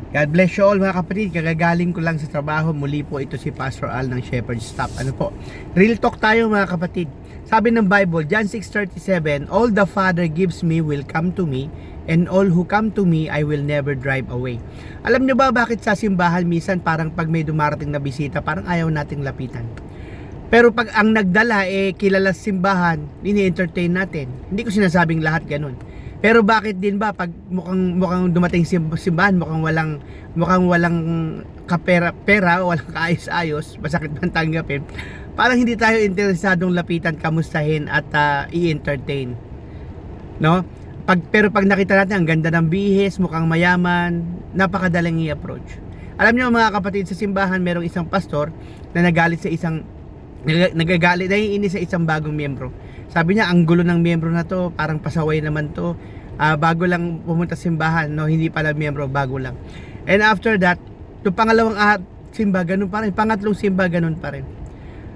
God bless you all mga kapatid. Kagagaling ko lang sa trabaho. Muli po ito si Pastor Al ng Shepherd's Stop. Ano po? Real talk tayo mga kapatid. Sabi ng Bible, John 6:37, all the Father gives me will come to me, and all who come to me I will never drive away. Alam nyo ba bakit sa simbahan minsan parang pag may dumarating na bisita, parang ayaw nating lapitan? Pero pag ang nagdala kilala sa simbahan, ini-entertain natin. Hindi ko sinasabing lahat ganun. Pero bakit din ba pag mukhang dumating simbahan, mukhang walang kapera, walang kaayos-ayos, masakit man tanggapin. Parang hindi tayo interesadong lapitan, kamustahin at i-entertain. No? Pero pag nakita natin ang ganda ng bihis, mukhang mayaman, napakadaling i-approach. Alam niyo mga kapatid, sa simbahan merong isang pastor na nagagalit naiinis sa isang bagong miyembro. Sabi niya, ang gulo ng miyembro na to, parang pasaway naman to. Bago lang pumunta sa simbahan, no, hindi pala miyembro, bago lang. And after that, yung pangalawang simba, ganun pa rin. Pangatlong simba, ganun pa rin.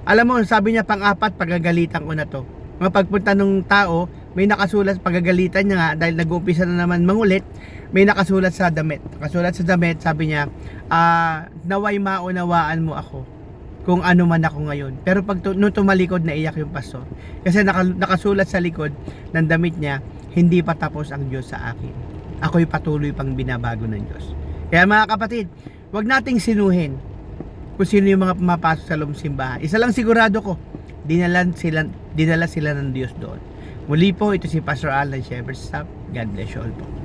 Alam mo, sabi niya, pang-apat, pagagalitan ko na to. Pagpunta ng tao, may nakasulat, pagagalitan niya nga, dahil nag-uumpisa na naman mangulit, may nakasulat sa damit. Nakasulat sa damit, sabi niya, naway maunawaan mo ako kung ano man ako ngayon. Pero nung tumalikod, naiyak yung pastor. Kasi nakasulat sa likod ng damit niya, hindi pa tapos ang Diyos sa akin. Ako'y patuloy pang binabago ng Diyos. Kaya mga kapatid, wag nating sinuhin kung sino yung mga pumapasok sa loob simbahan. Isa lang sigurado ko, dinala sila ng Diyos doon. Muli po, ito si Pastor Al ng Shepherd's Stop. God bless you all po.